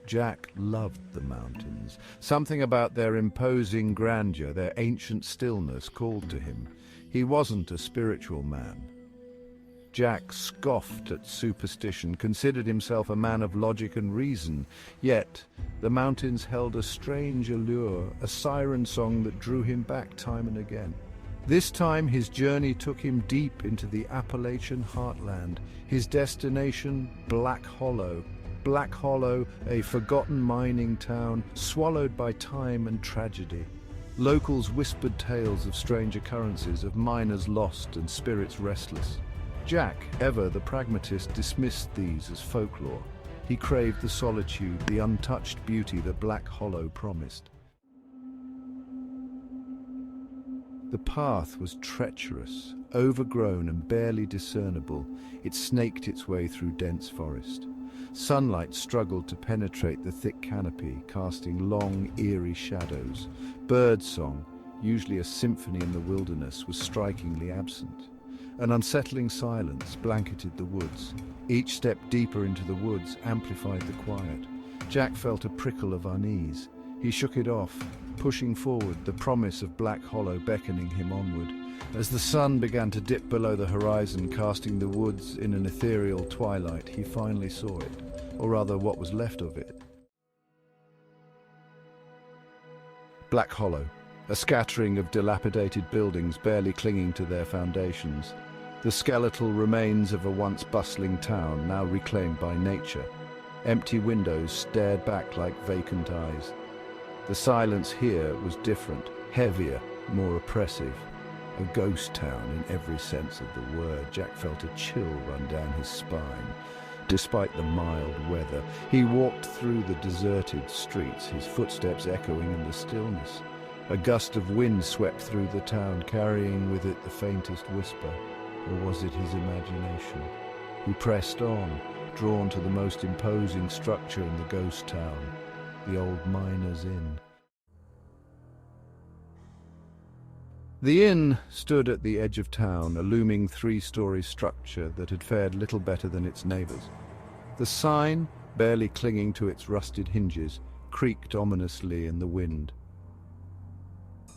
Jack loved the mountains. Something about their imposing grandeur, their ancient stillness, called to him. He wasn't a spiritual man. Jack scoffed at superstition, considered himself a man of logic and reason. Yet, the mountains held a strange allure, a siren song that drew him back time and again. This time, his journey took him deep into the Appalachian heartland. His destination, Black Hollow. Black Hollow, a forgotten mining town, swallowed by time and tragedy. Locals whispered tales of strange occurrences, of miners lost and spirits restless. Jack, ever the pragmatist, dismissed these as folklore. He craved the solitude, the untouched beauty that Black Hollow promised. The path was treacherous, overgrown and barely discernible. It snaked its way through dense forest. Sunlight struggled to penetrate the thick canopy, casting long, eerie shadows. Birdsong, usually a symphony in the wilderness, was strikingly absent. An unsettling silence blanketed the woods. Each step deeper into the woods amplified the quiet. Jack felt a prickle of unease. He shook it off, pushing forward, the promise of Black Hollow beckoning him onward. As the sun began to dip below the horizon, casting the woods in an ethereal twilight, he finally saw it, or rather what was left of it. Black Hollow, a scattering of dilapidated buildings barely clinging to their foundations. The skeletal remains of a once bustling town, now reclaimed by nature. Empty windows stared back like vacant eyes. The silence here was different, heavier, more oppressive. A ghost town in every sense of the word. Jack felt a chill run down his spine. Despite the mild weather, he walked through the deserted streets, his footsteps echoing in the stillness. A gust of wind swept through the town, carrying with it the faintest whisper. Or was it his imagination? He pressed on, drawn to the most imposing structure in the ghost town, the old Miners' Inn. The inn stood at the edge of town, a looming three-story structure that had fared little better than its neighbors. The sign, barely clinging to its rusted hinges, creaked ominously in the wind.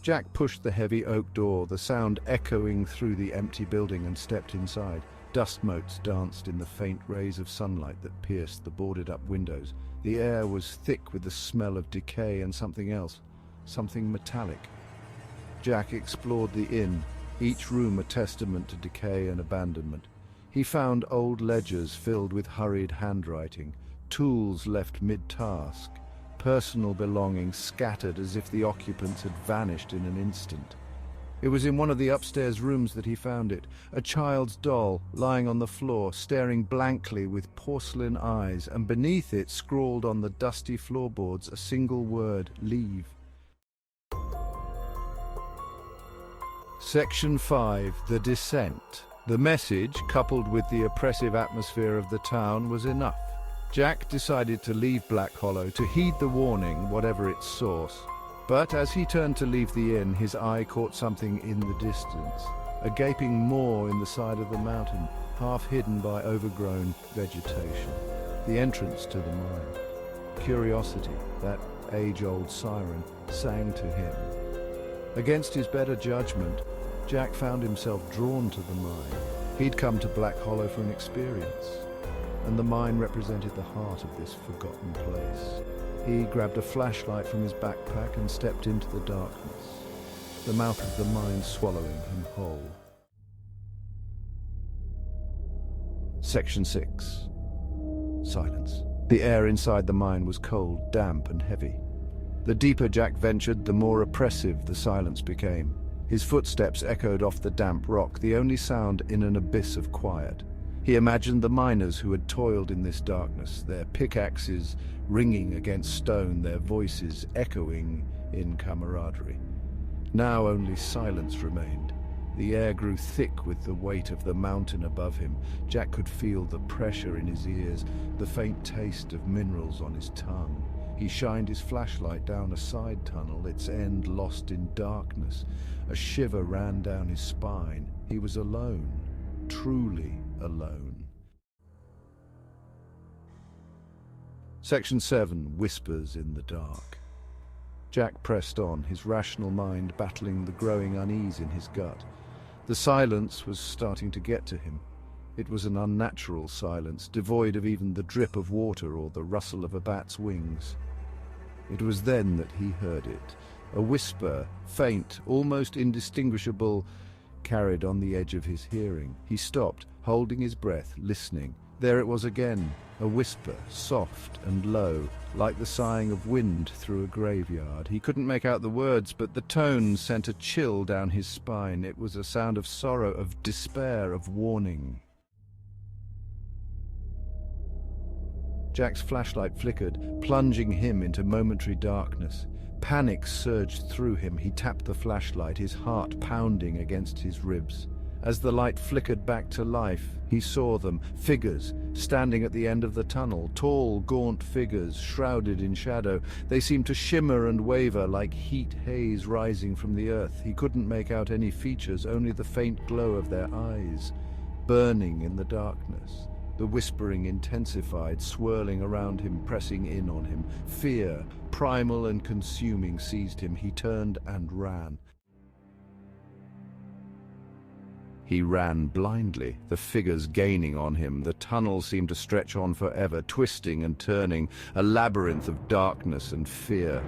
Jack pushed the heavy oak door, the sound echoing through the empty building, and stepped inside. Dust motes danced in the faint rays of sunlight that pierced the boarded-up windows. The air was thick with the smell of decay and something else, something metallic. Jack explored the inn, each room a testament to decay and abandonment. He found old ledgers filled with hurried handwriting, tools left mid-task, personal belongings scattered as if the occupants had vanished in an instant. It was in one of the upstairs rooms that he found it, a child's doll lying on the floor, staring blankly with porcelain eyes, and beneath it, scrawled on the dusty floorboards, a single word: leave. Section 5. The Descent. The message, coupled with the oppressive atmosphere of the town, was enough. Jack decided to leave Black Hollow, to heed the warning, whatever its source. But as he turned to leave the inn, his eye caught something in the distance. A gaping maw in the side of the mountain, half hidden by overgrown vegetation. The entrance to the mine. Curiosity, that age-old siren, sang to him. Against his better judgment, Jack found himself drawn to the mine. He'd come to Black Hollow for an experience, and the mine represented the heart of this forgotten place. He grabbed a flashlight from his backpack and stepped into the darkness, the mouth of the mine swallowing him whole. Section 6. Silence. The air inside the mine was cold, damp and heavy. The deeper Jack ventured, the more oppressive the silence became. His footsteps echoed off the damp rock, the only sound in an abyss of quiet. He imagined the miners who had toiled in this darkness, their pickaxes ringing against stone, their voices echoing in camaraderie. Now only silence remained. The air grew thick with the weight of the mountain above him. Jack could feel the pressure in his ears, the faint taste of minerals on his tongue. He shined his flashlight down a side tunnel, its end lost in darkness. A shiver ran down his spine. He was alone, truly alone. Section 7. Whispers in the Dark. Jack pressed on, his rational mind battling the growing unease in his gut. The silence was starting to get to him. It was an unnatural silence, devoid of even the drip of water or the rustle of a bat's wings. It was then that he heard it. A whisper, faint, almost indistinguishable, carried on the edge of his hearing. He stopped, holding his breath, listening. There it was again, a whisper, soft and low, like the sighing of wind through a graveyard. He couldn't make out the words, but the tone sent a chill down his spine. It was a sound of sorrow, of despair, of warning. Jack's flashlight flickered, plunging him into momentary darkness. Panic surged through him. He tapped the flashlight, his heart pounding against his ribs. As the light flickered back to life, he saw them, figures, standing at the end of the tunnel, tall, gaunt figures, shrouded in shadow. They seemed to shimmer and waver like heat haze rising from the earth. He couldn't make out any features, only the faint glow of their eyes, burning in the darkness. The whispering intensified, swirling around him, pressing in on him. Fear, primal and consuming, seized him. He turned and ran. He ran blindly, the figures gaining on him. The tunnel seemed to stretch on forever, twisting and turning, a labyrinth of darkness and fear.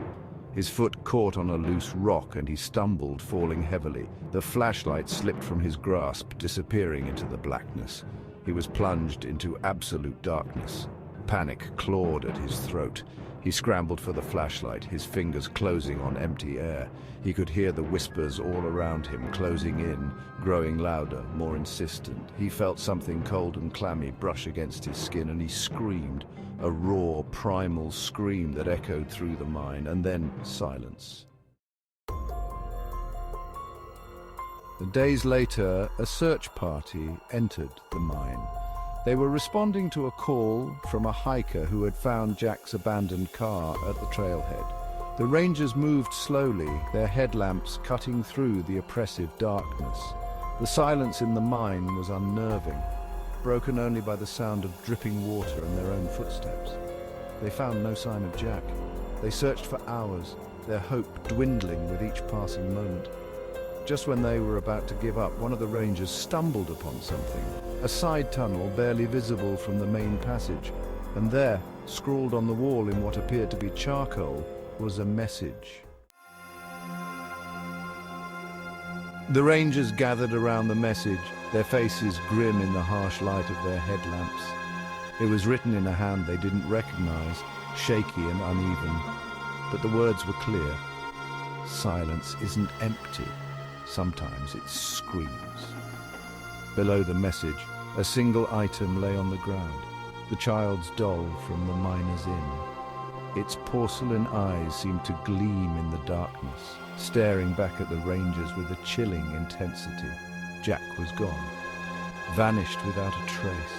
His foot caught on a loose rock and he stumbled, falling heavily. The flashlight slipped from his grasp, disappearing into the blackness. He was plunged into absolute darkness. Panic clawed at his throat. He scrambled for the flashlight, his fingers closing on empty air. He could hear the whispers all around him, closing in, growing louder, more insistent. He felt something cold and clammy brush against his skin, and he screamed, a raw, primal scream that echoed through the mine, and then silence. Days later, a search party entered the mine. They were responding to a call from a hiker who had found Jack's abandoned car at the trailhead. The rangers moved slowly, their headlamps cutting through the oppressive darkness. The silence in the mine was unnerving, broken only by the sound of dripping water and their own footsteps. They found no sign of Jack. They searched for hours, their hope dwindling with each passing moment. Just when they were about to give up, one of the rangers stumbled upon something, a side tunnel barely visible from the main passage. And there, scrawled on the wall in what appeared to be charcoal, was a message. The rangers gathered around the message, their faces grim in the harsh light of their headlamps. It was written in a hand they didn't recognize, shaky and uneven. But the words were clear. Silence isn't empty. Sometimes it screams. Below the message, a single item lay on the ground, the child's doll from the miner's inn. Its porcelain eyes seemed to gleam in the darkness, staring back at the rangers with a chilling intensity. Jack was gone, vanished without a trace.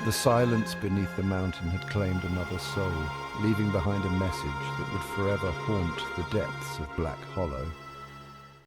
The silence beneath the mountain had claimed another soul, leaving behind a message that would forever haunt the depths of Black Hollow.